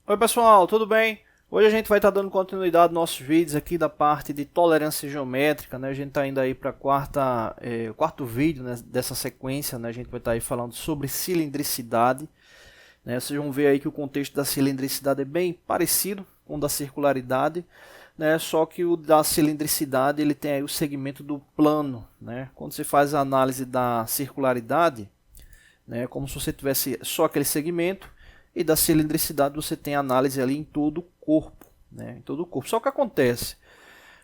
Oi pessoal, tudo bem? Hoje a gente vai estar dando continuidade nos nossos vídeos aqui da parte de tolerância geométrica, né? A gente está indo aí para o quarto vídeo, né, dessa sequência, né? A gente vai estar aí falando sobre cilindricidade, né? Vocês vão ver aí que o contexto da cilindricidade é bem parecido com o da circularidade, né? Só que o da cilindricidade ele tem aí o segmento do plano, né? Quando você faz a análise da circularidade, né, como se você tivesse só aquele segmento, e da cilindricidade você tem análise ali em todo o corpo, né, em todo o corpo. Só que acontece,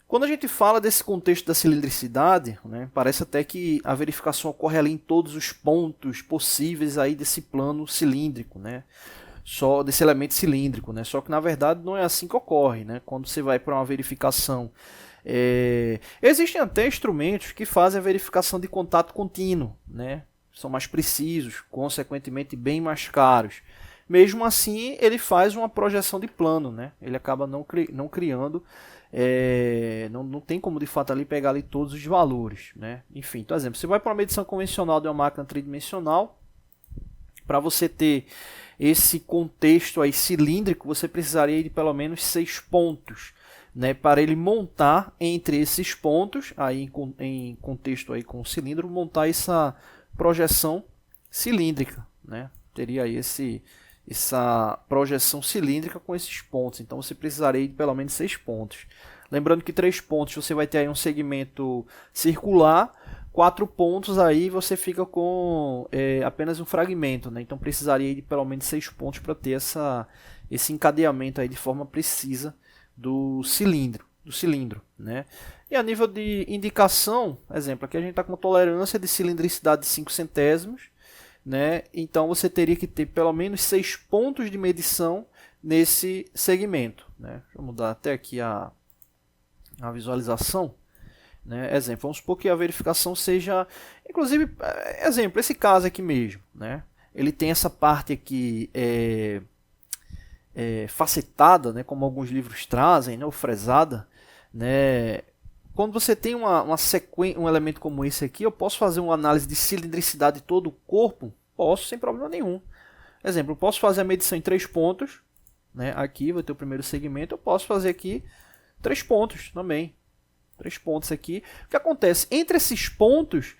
quando a gente fala desse contexto da cilindricidade, né, parece até que a verificação ocorre ali em todos os pontos possíveis aí desse plano cilíndrico, né, só desse elemento cilíndrico, né, só que na verdade não é assim que ocorre, né, quando você vai para uma verificação. Existem até instrumentos que fazem a verificação de contato contínuo, né, são mais precisos, consequentemente bem mais caros. Mesmo assim, ele faz uma projeção de plano, né? Ele acaba não criando, não tem como de fato ali pegar ali todos os valores, né? Enfim, por exemplo, você vai para uma medição convencional de uma máquina tridimensional, para você ter esse contexto aí cilíndrico, você precisaria de pelo menos 6 pontos, né? Para ele montar entre esses pontos, aí em contexto aí com o cilindro, montar essa projeção cilíndrica, né? Teria aí essa projeção cilíndrica com esses pontos. Então você precisaria de pelo menos 6 pontos. Lembrando que 3 pontos você vai ter aí um segmento circular, 4 pontos aí você fica com apenas um fragmento, né? Então precisaria de pelo menos 6 pontos para ter esse encadeamento aí de forma precisa do cilindro. Né? E a nível de indicação, exemplo, aqui a gente está com tolerância de cilindricidade de 5 centésimos, né? Então você teria que ter pelo menos 6 pontos de medição nesse segmento, né? Deixa eu mudar até aqui a visualização, né? Exemplo, vamos supor que a verificação seja, inclusive, exemplo, esse caso aqui mesmo, né? Ele tem essa parte aqui facetada, né? Como alguns livros trazem, né? Ou fresada, né? Quando você tem uma sequência, um elemento como esse aqui, eu posso fazer uma análise de cilindricidade de todo o corpo? Posso, sem problema nenhum. Exemplo, eu posso fazer a medição em 3 pontos, né? Aqui vai ter o primeiro segmento, eu posso fazer aqui 3 pontos também. 3 pontos aqui. O que acontece? Entre esses pontos,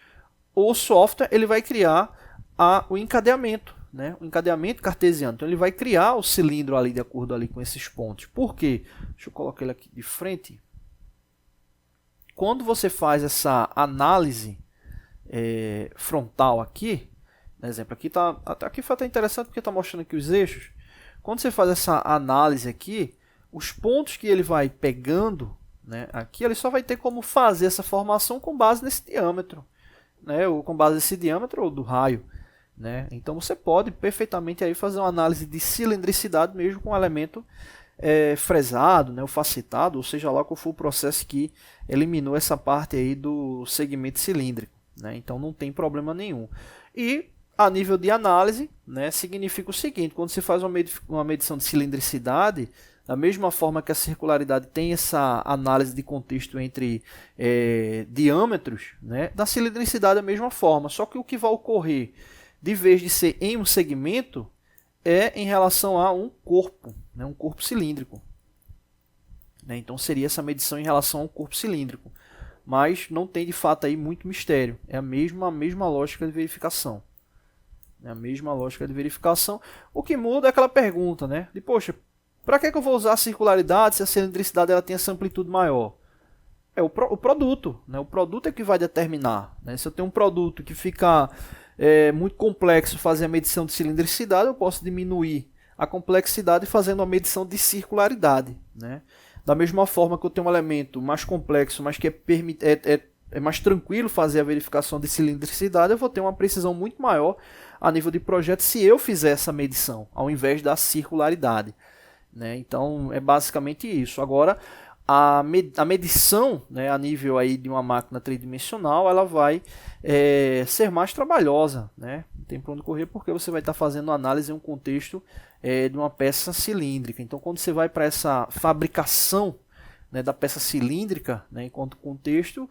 o software ele vai criar o encadeamento, né? O encadeamento cartesiano. Então ele vai criar o cilindro ali de acordo ali com esses pontos. Por quê? Deixa eu colocar ele aqui de frente. Quando você faz essa análise frontal aqui, por exemplo, aqui foi até interessante porque está mostrando aqui os eixos. Quando você faz essa análise aqui, os pontos que ele vai pegando, né, aqui, ele só vai ter como fazer essa formação com base nesse diâmetro, né, ou com base nesse diâmetro ou do raio. Né? Então você pode perfeitamente aí fazer uma análise de cilindricidade mesmo com um elemento fresado, né, ou facetado, ou seja lá qual for o processo que eliminou essa parte aí do segmento cilíndrico, né? Então não tem problema nenhum. E a nível de análise, né, significa o seguinte: quando você faz uma medição de cilindricidade, da mesma forma que a circularidade tem essa análise de contexto entre diâmetros, né, da cilindricidade da mesma forma, só que o que vai ocorrer de vez de ser em um segmento é em relação a um corpo, né, um corpo cilíndrico. Né? Então seria essa medição em relação ao corpo cilíndrico. Mas não tem de fato aí muito mistério. É a mesma lógica de verificação. É a mesma lógica de verificação. O que muda é aquela pergunta, né? De, poxa, para que eu vou usar a circularidade se a cilindricidade ela tem essa amplitude maior? É o produto. Né? O produto é que vai determinar. Né? Se eu tenho um produto que fica muito complexo fazer a medição de cilindricidade, eu posso diminuir a complexidade fazendo a medição de circularidade. Né? Da mesma forma que eu tenho um elemento mais complexo, mas que é mais tranquilo fazer a verificação de cilindricidade, eu vou ter uma precisão muito maior a nível de projeto se eu fizer essa medição, ao invés da circularidade. Né? Então é basicamente isso. Agora, a medição, né, a nível aí de uma máquina tridimensional, ela vai ser mais trabalhosa, né? Não tem para onde correr porque você vai estar fazendo análise em um contexto de uma peça cilíndrica. Então, quando você vai para essa fabricação, né, da peça cilíndrica, né, enquanto contexto,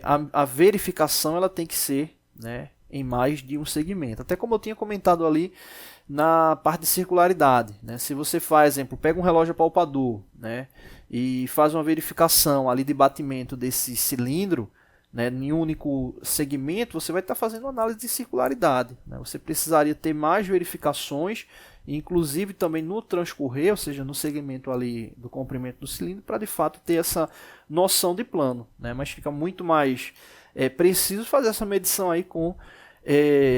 a verificação ela tem que ser, né, em mais de um segmento. Até como eu tinha comentado ali na parte de circularidade, né? Se você faz, exemplo, pega um relógio apalpador, né, e faz uma verificação ali de batimento desse cilindro, né, em um único segmento, você vai estar fazendo análise de circularidade, né? Você precisaria ter mais verificações, inclusive também no transcorrer, ou seja, no segmento ali do comprimento do cilindro, para de fato ter essa noção de plano, né? Mas fica muito mais preciso fazer essa medição aí com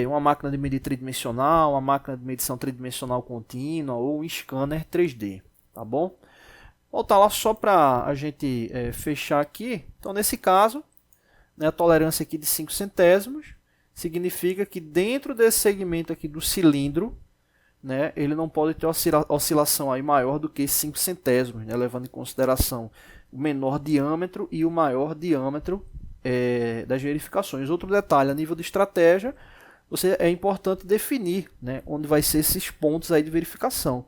uma máquina de medir tridimensional, uma máquina de medição tridimensional contínua ou um scanner 3D, tá bom? Voltar lá só para a gente fechar aqui. Então, nesse caso, né, a tolerância aqui de 5 centésimos significa que dentro desse segmento aqui do cilindro, né, ele não pode ter oscilação aí maior do que 5 centésimos, né, levando em consideração o menor diâmetro e o maior diâmetro das verificações. Outro detalhe, a nível de estratégia, é importante definir, né, onde vai ser esses pontos aí de verificação.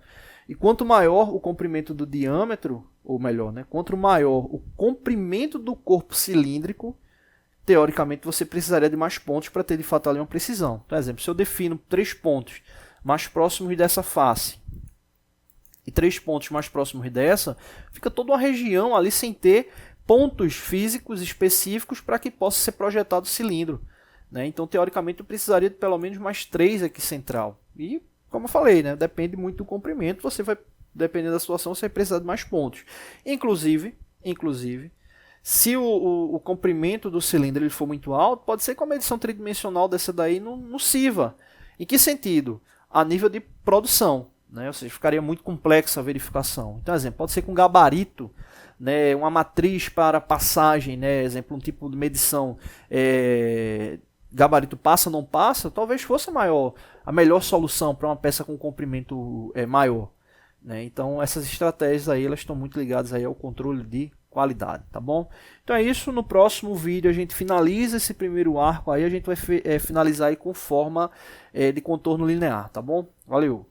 E quanto maior o comprimento do diâmetro, ou melhor, né, quanto maior o comprimento do corpo cilíndrico, teoricamente você precisaria de mais pontos para ter de fato ali uma precisão. Por exemplo, se eu defino 3 pontos mais próximos dessa face e 3 pontos mais próximos dessa, fica toda uma região ali sem ter pontos físicos específicos para que possa ser projetado o cilindro, né? Então, teoricamente, eu precisaria de pelo menos mais 3 aqui central. E, como eu falei, né, depende muito do comprimento, você vai, dependendo da situação, você vai precisar de mais pontos. Inclusive se o comprimento do cilindro ele for muito alto, pode ser que uma medição tridimensional dessa daí não sirva. Em que sentido? A nível de produção, né? Ou seja, ficaria muito complexa a verificação. Então, exemplo, pode ser com gabarito, né, uma matriz para passagem, né, exemplo, um tipo de medição gabarito passa ou não passa, talvez fosse a melhor solução para uma peça com comprimento maior, né? Então essas estratégias aí elas estão muito ligadas aí ao controle de qualidade, tá bom? Então é isso, no próximo vídeo a gente finaliza esse primeiro arco aí, a gente vai finalizar aí com forma de contorno linear, tá bom? Valeu!